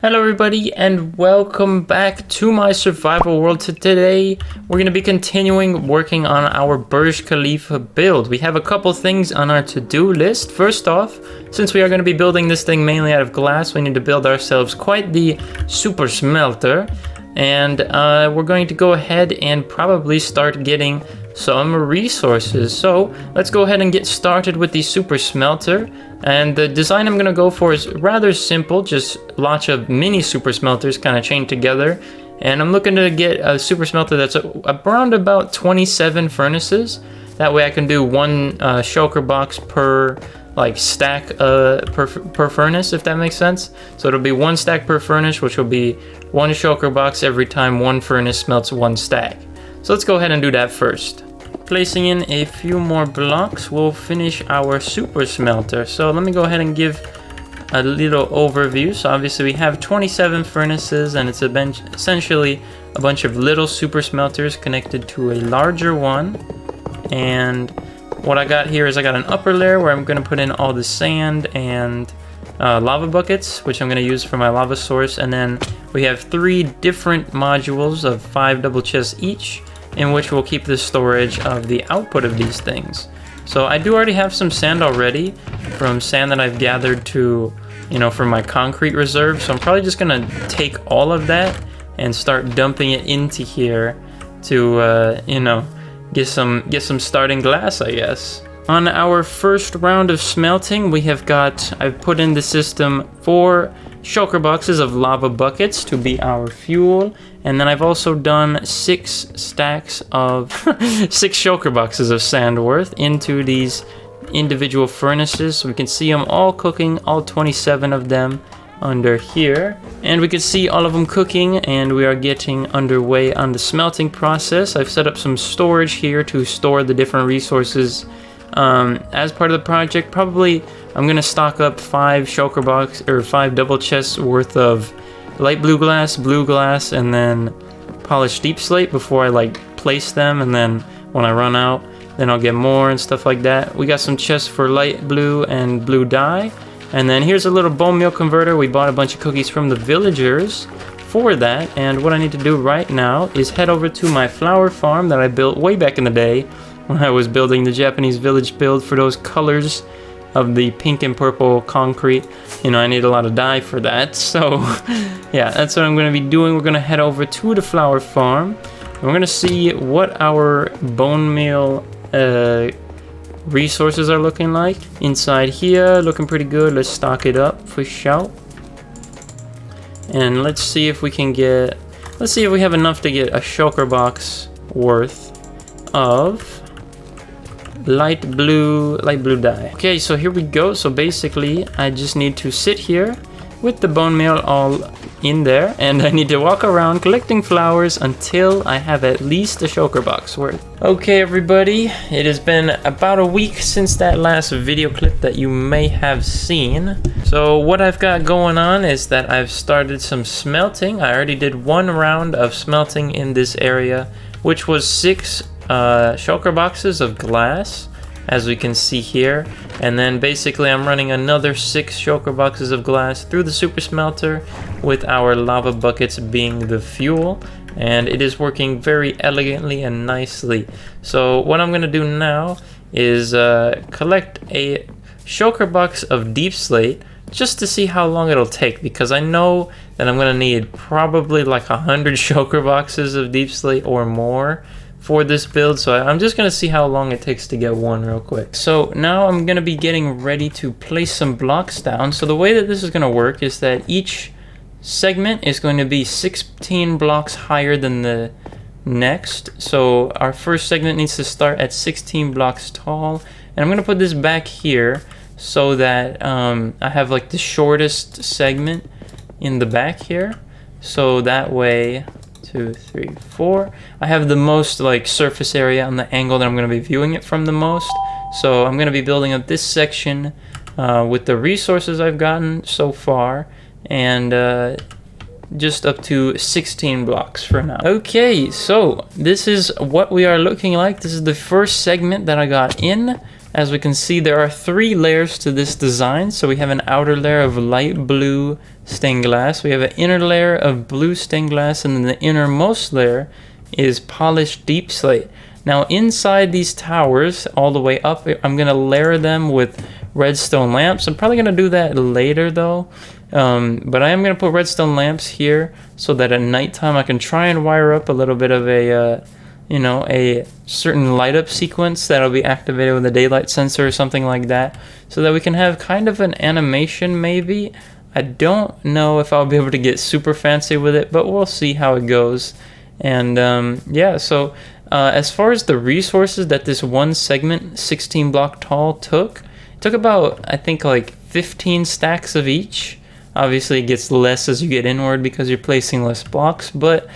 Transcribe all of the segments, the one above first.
Hello everybody and welcome back to my survival world. Today we're going to be continuing working on our Burj Khalifa build. We have a couple things on our to-do list. First off, since we are going to be building this thing mainly out of glass, we need to build ourselves quite the super smelter. And we're going to go ahead and probably start getting some resources. So let's go ahead and get started with the super smelter. And the design I'm going to go for is rather simple, just lots of mini super smelters kind of chained together. And I'm looking to get a super smelter that's around about 27 furnaces. That way I can do one shulker box per stack per furnace, if that makes sense. So it'll be one stack per furnace, which will be one shulker box every time one furnace smelts one stack. So let's go ahead and do that first. Placing in a few more blocks, we'll finish our super smelter. So let me go ahead and give a little overview. So obviously we have 27 furnaces, and it's essentially a bunch of little super smelters connected to a larger one. And what I got here is I got an upper layer where I'm going to put in all the sand and lava buckets, which I'm going to use for my lava source. And then we have 3 different modules of 5 double chests each, in which we'll keep the storage of the output of these things. So I do already have some sand already from sand that I've gathered to, for my concrete reserve. So I'm probably just gonna take all of that and start dumping it into here to, get some starting glass, I guess. On our first round of smelting, I've put in the system 4 shulker boxes of lava buckets to be our fuel, and then I've also done 6 stacks of 6 shulker boxes of sand worth into these individual furnaces, so we can see them all cooking, all 27 of them under here, and we can see all of them cooking, and we are getting underway on the smelting process. I've set up some storage here to store the different resources as part of the project. Probably I'm gonna stock up 5 shulker box or 5 double chests worth of light blue glass, and then polished deep slate before I place them, and then when I run out, then I'll get more and stuff like that. We got some chests for light blue and blue dye, and then here's a little bone meal converter. We bought a bunch of cookies from the villagers for that, and what I need to do right now is head over to my flower farm that I built way back in the day when I was building the Japanese village build for those colors of the pink and purple concrete. I need a lot of dye for that. So yeah, that's what I'm going to be doing. We're going to head over to the flower farm. And we're going to see what our bone meal resources are looking like. Inside here, looking pretty good. Let's stock it up for shout. And let's see if we have enough to get a shulker box worth of light blue dye. Okay, so here we go. So basically I just need to sit here with the bone meal all in there, and I need to walk around collecting flowers until I have at least a shulker box worth. Okay everybody, it has been about a week since that last video clip that you may have seen. So what I've got going on is that I've started some smelting. I already did 1 round of smelting in this area, which was 6 shulker boxes of glass, as we can see here, and then basically I'm running another 6 shulker boxes of glass through the super smelter with our lava buckets being the fuel, and it is working very elegantly and nicely. So what I'm going to do now is collect a shulker box of deep slate just to see how long it'll take, because I know that I'm going to need probably 100 shulker boxes of deep slate or more for this build. So I'm just gonna see how long it takes to get one real quick. So now I'm gonna be getting ready to place some blocks down. So the way that this is gonna work is that each segment is going to be 16 blocks higher than the next. So our first segment needs to start at 16 blocks tall, and I'm gonna put this back here so that I have the shortest segment in the back here, so that way 2, 3, 4. I have the most surface area on the angle that I'm going to be viewing it from the most. So I'm going to be building up this section with the resources I've gotten so far, and just up to 16 blocks for now. Okay, so this is what we are looking like. This is the first segment that I got in. As we can see, there are 3 layers to this design. So we have an outer layer of light blue stained glass, we have an inner layer of blue stained glass, and then the innermost layer is polished deep slate. Now inside these towers, all the way up, I'm gonna layer them with redstone lamps. I'm probably gonna do that later though. But I am gonna put redstone lamps here so that at nighttime I can try and wire up a little bit of a, a certain light up sequence that'll be activated with a daylight sensor or something like that, so that we can have kind of an animation maybe. I don't know if I'll be able to get super fancy with it, but we'll see how it goes. And yeah, so as far as the resources that this one segment 16 block tall took, it took about, I think, like 15 stacks of each. Obviously it gets less as you get inward because you're placing less blocks, but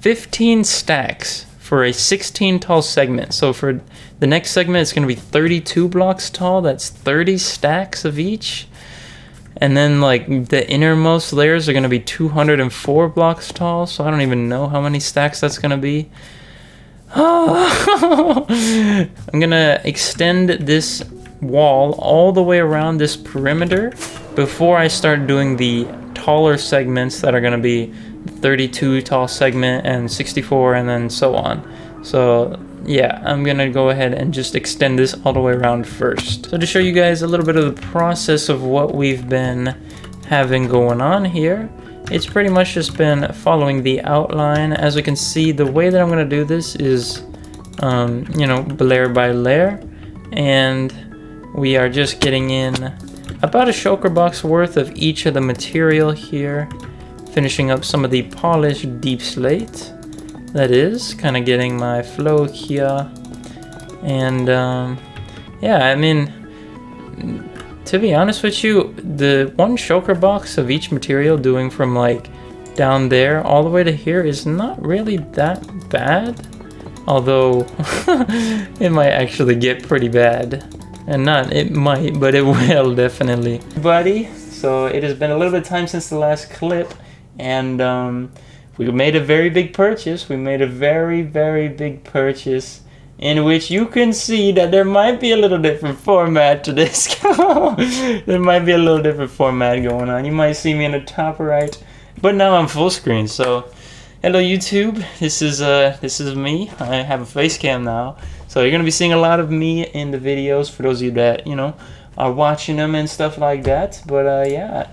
15 stacks for a 16 tall segment. So for the next segment it's going to be 32 blocks tall. That's 30 stacks of each. And then like the innermost layers are going to be 204 blocks tall, so I don't even know how many stacks that's going to be. I'm going to extend this wall all the way around this perimeter before I start doing the taller segments that are going to be 32 tall segment and 64 and then so on. So yeah, I'm gonna go ahead and just extend this all the way around first. So to show you guys a little bit of the process of what we've been having going on here, it's pretty much just been following the outline. As we can see, the way that I'm gonna do this is layer by layer, and we are just getting in about a shulker box worth of each of the material here, finishing up some of the polished deep slate. That is kind of getting my flow here. And yeah, I mean, to be honest with you, the one shulker box of each material doing from like down there all the way to here is not really that bad, although it might actually get pretty bad. And not, it might, but it will definitely. Buddy, so it has been a little bit of time since the last clip, and we made a very big purchase. We made a very, very big purchase in which you can see that there might be a little different format to this. There might be a little different format going on. You might see me in the top right, but now I'm full screen. So hello YouTube, this is me. I have a face cam now, so you're gonna be seeing a lot of me in the videos for those of you that are watching them and stuff like that. But yeah,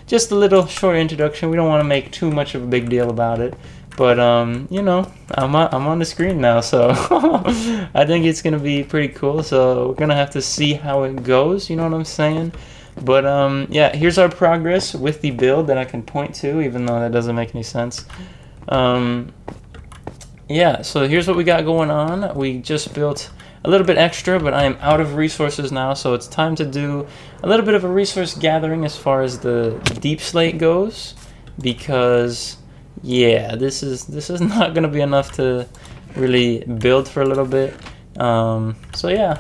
just a little short introduction. We don't want to make too much of a big deal about it, but I'm on the screen now, so I think it's gonna be pretty cool. So we're gonna have to see how it goes, you know what I'm saying? But yeah, here's our progress with the build that I can point to, even though that doesn't make any sense. Yeah, so here's what we got going on. We just built a little bit extra, but I am out of resources now, so it's time to do a little bit of a resource gathering as far as the deep slate goes, because yeah, this is not gonna be enough to really build for a little bit. So yeah,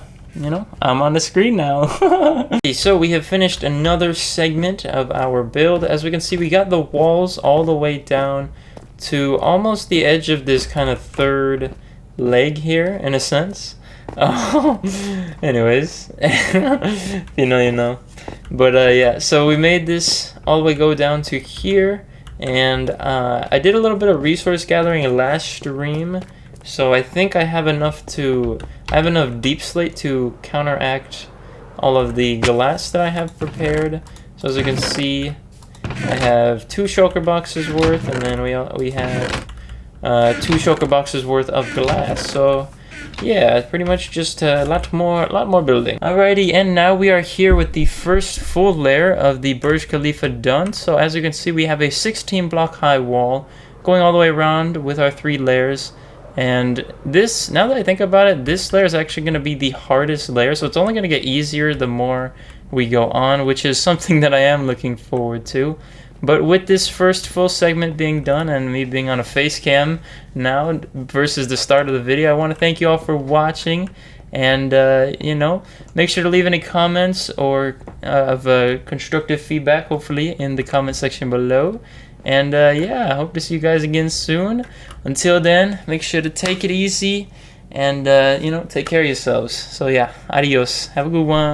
I'm on the screen now. Okay, so we have finished another segment of our build. As we can see, we got the walls all the way down to almost the edge of this kind of third leg here, in a sense. Anyways, if you know, you know. But yeah, so we made this all the way go down to here, and I did a little bit of resource gathering last stream, so I think I have enough deep slate to counteract all of the glass that I have prepared. So as you can see, I have 2 shulker boxes worth, and then we have 2 shulker boxes worth of glass. So yeah, pretty much just a lot more building. Alrighty, and now we are here with the first full layer of the Burj Khalifa done. So as you can see, we have a 16 block high wall going all the way around with our 3 layers. And this, now that I think about it, this layer is actually going to be the hardest layer. So it's only going to get easier the more we go on, which is something that I am looking forward to. But with this first full segment being done and me being on a face cam now versus the start of the video, I want to thank you all for watching. And, make sure to leave any comments or of constructive feedback, hopefully, in the comment section below. And, yeah, I hope to see you guys again soon. Until then, make sure to take it easy and, you know, take care of yourselves. So yeah, adios. Have a good one.